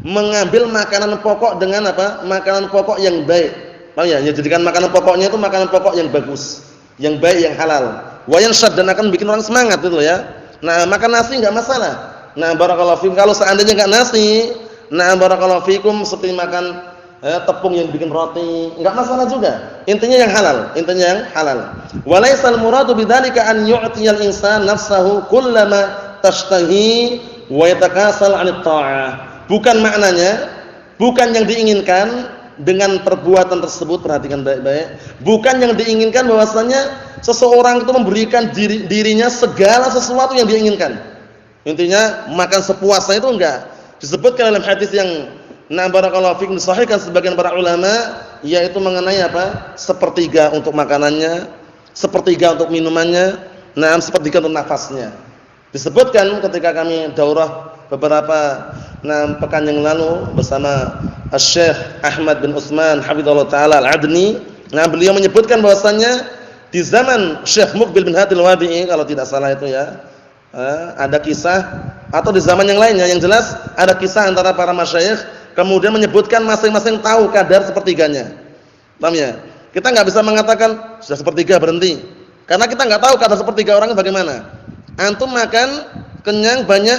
mengambil makanan pokok dengan apa? Makanan pokok yang baik. Paham ya? Jadikan makanan pokoknya itu makanan pokok yang bagus, yang baik, yang halal. Wa yanshad, dan akan bikin orang semangat itu ya. Nah, makan nasi enggak masalah. Nah, barakallahu fikum, kalau seandainya enggak nasi, nah barakallahu fikum seperti makan tepung yang bikin roti, enggak masalah juga. Intinya yang halal, intinya yang halal. Walaisal muradu bidzalika an yu'tiyal insan nafsahu kullama tashtahi wa yatakasal 'anit tha'ah. Bukan maknanya, bukan yang diinginkan dengan perbuatan tersebut, perhatikan baik-baik. Bukan yang diinginkan bahwasanya seseorang itu memberikan dirinya segala sesuatu yang dia inginkan. Intinya makan sepuasnya itu enggak. Disebutkan dalam hadis yang barakallahu fikum disahihkan sebagian para ulama, yaitu mengenai apa? Sepertiga untuk makanannya, sepertiga untuk minumannya, sepertiga untuk nafasnya. Disebutkan ketika kami daurah beberapa pekan yang lalu bersama Syekh Ahmad bin Utsman hafizallahu taala Al-Adni. Beliau menyebutkan bahwasanya di zaman Syekh Muqbil bin Hadi Al-Wabi'i, kalau tidak salah itu ya, ada kisah, atau di zaman yang lainnya, yang jelas ada kisah antara para masyayikh kemudian menyebutkan masing-masing tahu kadar sepertiganya. Paham ya? Kita enggak bisa mengatakan sudah sepertiga berhenti, karena kita enggak tahu kadar sepertiga orangnya bagaimana. Antum makan kenyang banyak,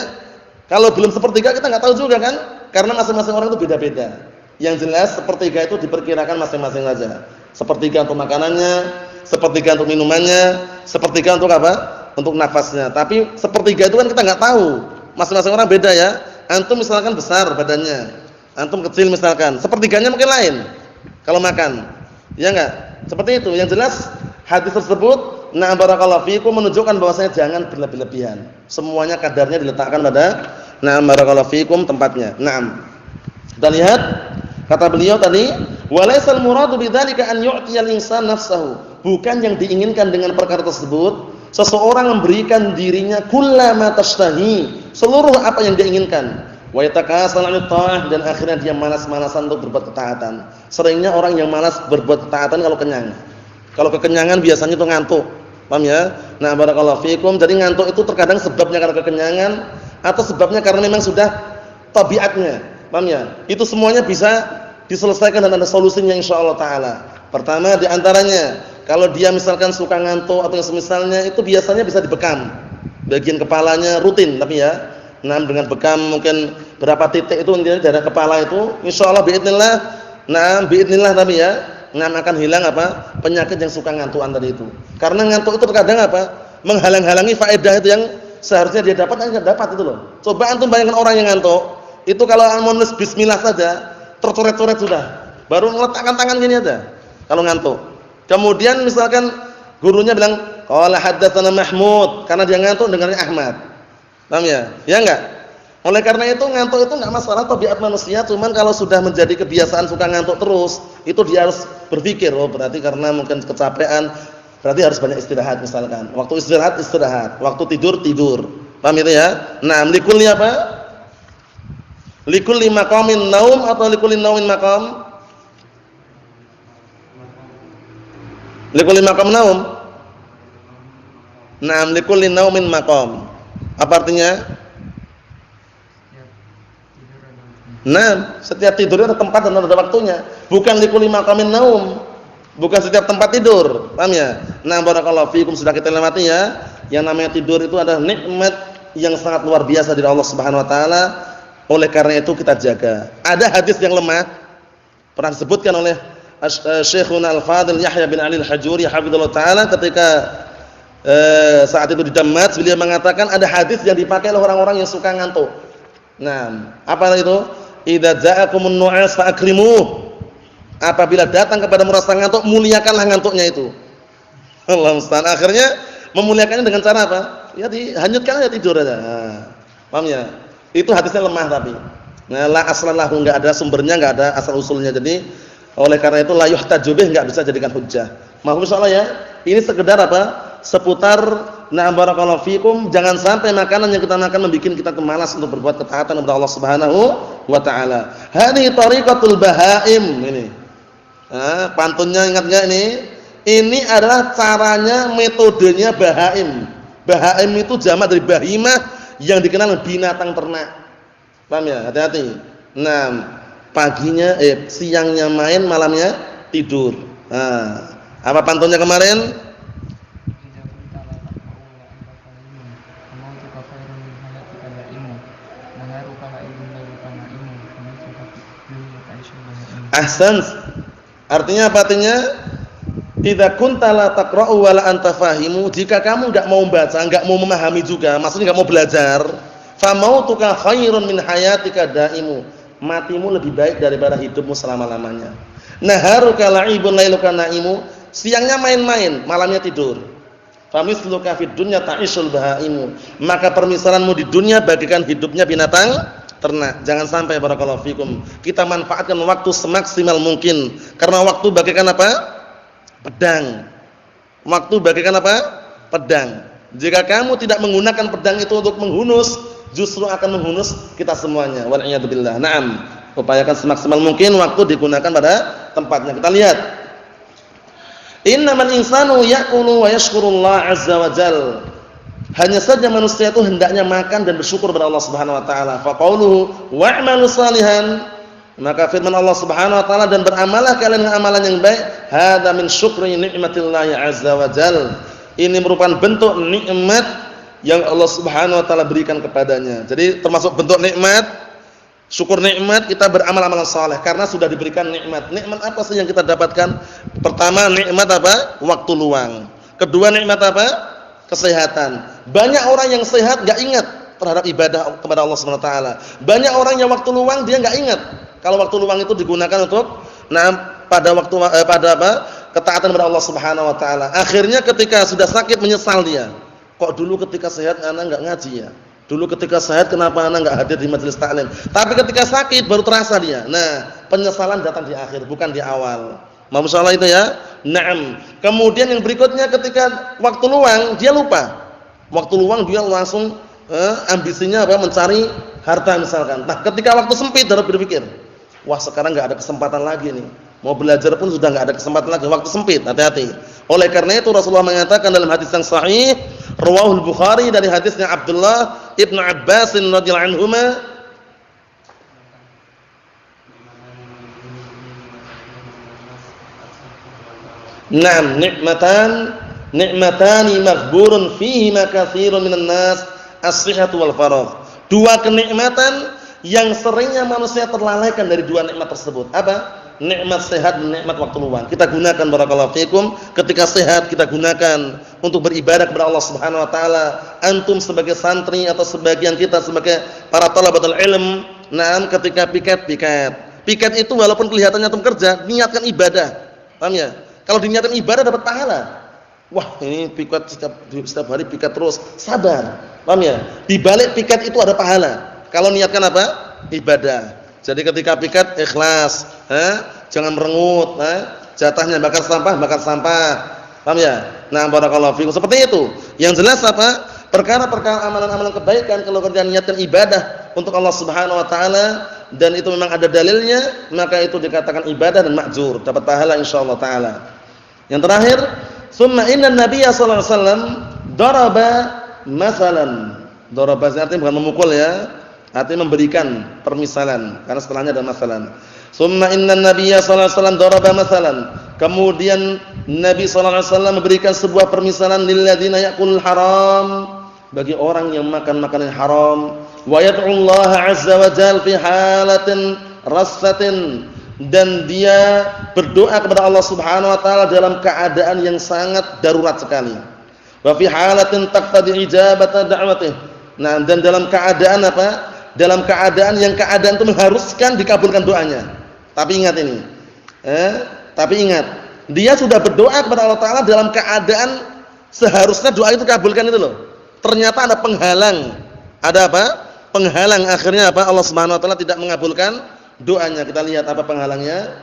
kalau belum sepertiga kita enggak tahu juga kan, karena masing-masing orang itu beda-beda. Yang jelas sepertiga itu diperkirakan masing-masing saja. Sepertiga untuk makanannya, sepertiga untuk minumannya, sepertiga untuk apa? Untuk nafasnya. Tapi sepertiga itu kan kita enggak tahu. Masing-masing orang beda ya. Antum misalkan besar badannya, antum kecil misalkan, sepertiganya mungkin lain kalau makan. Ya enggak? Seperti itu. Yang jelas hadis tersebut barakallahu fiikum menunjukkan bahwasanya jangan berlebih-lebihan. Semuanya kadarnya diletakkan pada barakallahu fiikum tempatnya. Kita lihat kata beliau tadi, walaisal muradu bidzalika an yu'tiyal insan nafsahu. Bukan yang diinginkan dengan perkara tersebut seseorang memberikan dirinya kullama tashtahi, seluruh apa yang dia inginkan. Wa yatakasal 'anil ta'ah, dan akhirnya dia malas-malasan untuk berbuat ketaatan. Seringnya orang yang malas berbuat ketaatan kalau kenyang. Kalau kekenyangan biasanya itu ngantuk. Paham ya? Barakallahu fiikum. Jadi ngantuk itu terkadang sebabnya karena kekenyangan atau sebabnya karena memang sudah tabiatnya. Paham ya? Itu semuanya bisa diselesaikan dan ada solusinya insyaallah taala. Pertama di antaranya, kalau dia misalkan suka ngantuk atau semisalnya, itu biasanya bisa dibekam. Bagian kepalanya rutin tapi ya. Dengan bekam mungkin berapa titik itu intinya daerah kepala itu insyaallah biidznillah. Biidznillah tapi ya. Akan hilang apa? Penyakit yang suka ngantukan tadi itu. Karena ngantuk itu terkadang apa? Menghalang-halangi faedah itu yang seharusnya dia dapat enggak dapat itu loh. Coba antum bayangkan orang yang ngantuk, itu kalau menulis bismillah saja tercoret-coret sudah. Baru meletakkan tangan gini aja kalau ngantuk. Kemudian misalkan gurunya bilang qala haddatsana Mahmud, karena dia ngantuk dengarnya Ahmad. Paham ya? Ya enggak? Oleh karena itu ngantuk itu enggak masalah, tabiat manusia, cuman kalau sudah menjadi kebiasaan suka ngantuk terus, itu dia harus berpikir, oh berarti karena mungkin kecapean, berarti harus banyak istirahat misalkan. Waktu istirahat, waktu tidur. Paham itu ya? Likulli apa? Likulli maqamin naum atau likulli naumin maqam? Likulli maqam naum. Likulli naumin maqam. Apa artinya? Setiap tidur ada tempat dan ada waktunya. Bukan likulli maqamin naum. Bukan setiap tempat tidur. Paham ya? Barakallahu fiikum, sudah kita lewati ya. Yang namanya tidur itu adalah nikmat yang sangat luar biasa dari Allah Subhanahu wa taala. Oleh karena itu kita jaga. Ada hadis yang lemah pernah disebutkan oleh Syekhuna Al-Fadil Yahya bin Ali Al-Hajuri hafizallahu taala ketika saat itu di Damas, beliau mengatakan ada hadis yang dipakai oleh orang-orang yang suka ngantuk. Apa itu? Idza ja'akumun nu'as fa'akrimuh. Apabila datang kepadamu rasa ngantuk, muliakanlah ngantuknya itu. Allah musta'an. Akhirnya memuliakannya dengan cara apa? Ya dihanyutkan aja, tidur aja. Nah, paham ya? Itu hadisnya lemah tapi. Nah, la aslan lahu, enggak ada sumbernya, enggak ada asal usulnya. Jadi oleh karena itu la yuhtaju bih, enggak bisa jadikan hujjah. Mahfum insyaallah ya. Ini sekedar apa? Seputar na'am barakallahu fikum, jangan sampai makanan yang kita makan membuat kita malas untuk berbuat ketaatan kepada Allah Subhanahu wa taala. Hadhihi tariqatul bahaim ini. Nah, pantunnya ingat enggak ini? Ini adalah caranya, metodenya bahaim. Bahaim itu jamak dari bahimah yang dikenal binatang ternak. Paham ya? Hati-hati. Nah, paginya siangnya main, malamnya tidur. Nah, apa pantunnya kemarin? Ahsan. Artinya apa artinya? Idza kunta la taqra'u wa la anta fahimu, jika kamu enggak mau membaca, enggak mau memahami juga, maksudnya enggak mau belajar, fa mautuka khairun min hayatika daimu, matimu lebih baik daripada hidupmu selama-lamanya. Naharuka la'ibun lailuka naimu, siangnya main-main, malamnya tidur. Fa misluka fid dunya ta'isul bahaimu, maka permisalanmu di dunia bagikan hidupnya binatang ternak. Jangan sampai barakallahu fikum kita manfaatkan waktu semaksimal mungkin, karena waktu bagaikan apa? Pedang. Waktu bagaikan apa? Pedang. Jika kamu tidak menggunakan pedang itu untuk menghunus, justru akan menghunus kita semuanya. Wal iyad billah. Naam. Upayakan semaksimal mungkin waktu digunakan pada tempatnya. Kita lihat. Innamal insanu ya'kulu wa yashkurullah azza wa jal. Hanya saja manusia itu hendaknya makan dan bersyukur kepada Allah Subhanahu wa taala. Fa qauluhu wa'malu salihan, maka firman Allah Subhanahu wa taala, dan beramalah kalian dengan amalan yang baik, hadza min syukri nikmatillah azza wa jal. Ini merupakan bentuk nikmat yang Allah Subhanahu wa taala berikan kepadanya. Jadi termasuk bentuk nikmat, syukur nikmat kita beramal amalan saleh karena sudah diberikan nikmat. Nikmat apa sih yang kita dapatkan? Pertama, nikmat apa? Waktu luang. Kedua, nikmat apa? Kesehatan. Banyak orang yang sehat enggak ingat terhadap ibadah kepada Allah Subhanahu wa taala. Banyak orang yang waktu luang dia enggak ingat kalau waktu luang itu digunakan untuk pada waktu pada apa? Ketaatan kepada Allah Subhanahu wa taala. Akhirnya ketika sudah sakit menyesal dia. Kok dulu ketika sehat ana enggak ngaji ya? Dulu ketika sehat kenapa ana enggak hadir di majelis taklim? Tapi ketika sakit baru terasa dia. Nah, penyesalan datang di akhir, bukan di awal. Masalah itu ya. Naam. Kemudian yang berikutnya ketika waktu luang dia lupa. Waktu luang dia langsung ambisinya apa? Mencari harta misalkan. Nah, ketika waktu sempit baru berpikir, wah sekarang enggak ada kesempatan lagi nih. Mau belajar pun sudah enggak ada kesempatan lagi, waktu sempit. Hati-hati. Oleh karena itu Rasulullah mengatakan dalam hadis yang sahih, riwayat Bukhari dari hadisnya Abdullah Ibnu Abbas radhiyallahu anhuma, "Naam, ni'matani maghburun fihima katsirun minan nas, as-sihhatu wal faragh." Dua kenikmatan yang seringnya manusia terlalaikan dari dua nikmat tersebut. Apa? Nikmat sehat dan nikmat waktu luang. Kita gunakan barakallahu fikum, ketika sehat kita gunakan untuk beribadah kepada Allah Subhanahu wa taala. Antum sebagai santri atau sebagian kita sebagai para thalabatul ilm, naam ketika piket. Piket itu walaupun kelihatannya antum kerja, niatkan ibadah. Paham ya? Kalau diniatkan ibadah dapat pahala. Wah, ini piket setiap hari piket terus, sabar. Paham ya? Di balik piket itu ada pahala. Kalau niatkan apa? Ibadah. Jadi ketika piket ikhlas, jangan merengut, jatahnya bakar sampah. Paham ya? Nah, barakallahu fikum. Seperti itu. Yang jelas apa? Perkara-perkara amalan-amalan kebaikan kalau kalian niatkan ibadah untuk Allah Subhanahu wa taala dan itu memang ada dalilnya, maka itu dikatakan ibadah dan ma'jur, dapat pahala insyaallah taala. Yang terakhir, summa inna nabiyya sallallahu alaihi wasallam daraba masalan. Daraba artinya bukan memukul ya. Artinya memberikan permisalan karena setelahnya ada masalan. Summa inna nabiyya sallallahu alaihi wasallam daraba masalan. Kemudian Nabi sallallahu alaihi wasallam memberikan sebuah permisalan lil ladzina yaqulul haram, bagi orang yang makan makanan haram, wa yad'ullaha azza wa jalla fi halatin rassatin, dan dia berdoa kepada Allah Subhanahu wa taala dalam keadaan yang sangat darurat sekali. Wa fi halatin taqtadi ijabata da'watih. Nah, dan dalam keadaan apa? Dalam keadaan yang keadaan itu mengharuskan dikabulkan doanya. Tapi ingat ini, Tapi ingat, dia sudah berdoa kepada Allah Ta'ala dalam keadaan seharusnya doa itu kabulkan itu loh. Ternyata ada penghalang. Ada apa? Penghalang, akhirnya apa? Allah Subhanahu wa taala tidak mengabulkan doanya. Kita lihat apa penghalangnya.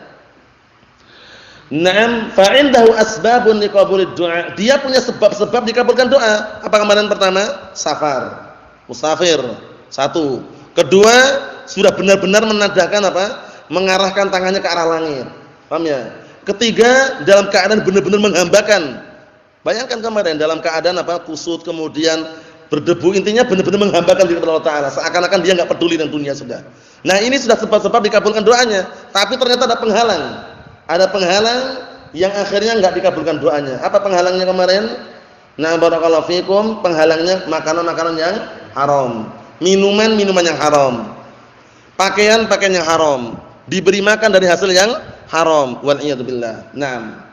Naam, fa indahu asbabun liqabulid du'a. Dia punya sebab-sebab dikabulkan doa. Apa kemarin pertama? Safar. Musafir. Satu. Kedua, sudah benar-benar menadahkan apa? Mengarahkan tangannya ke arah langit. Paham ya? Ketiga, dalam keadaan benar-benar menghambakan. Bayangkan kemarin dalam keadaan apa? Kusut, kemudian berdebu, intinya benar-benar menghambakan diri kepada Allah Ta'ala, seakan-akan dia enggak peduli dengan dunia sudah. Nah, ini sudah sebab-sebab dikabulkan doanya, tapi ternyata ada penghalang. Ada penghalang yang akhirnya enggak dikabulkan doanya. Apa penghalangnya kemarin? Nah, barakallahu fikum, penghalangnya makanan-makanan yang haram, minuman-minuman yang haram, pakaian-pakaian yang haram, diberi makan dari hasil yang haram, wal iyad billah. Naam.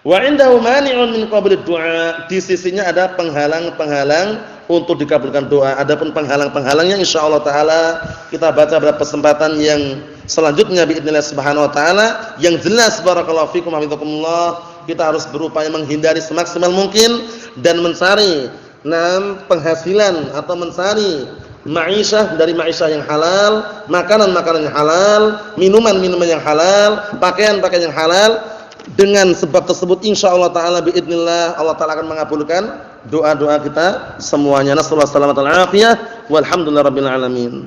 Wa indahu mani'un min qabulid du'a. Di sisinya ada penghalang-penghalang untuk dikabulkan doa. Adapun penghalang-penghalangnya insyaallah taala kita baca pada kesempatan yang selanjutnya biidznillah subhanahu wa taala. Yang jelas barakallahu fikum hafizakumullah, kita harus berupaya menghindari semaksimal mungkin dan mencari penghasilan atau mencari ma'isyah dari ma'isyah yang halal, makanan-makanan yang halal, minuman-minuman yang halal, pakaian-pakaian yang halal. Dengan sebab tersebut insyaallah taala biidznillah Allah taala akan mengabulkan doa-doa kita semuanya. Nasallahu alaihi wasallam walhamdulillahirabbil alamin.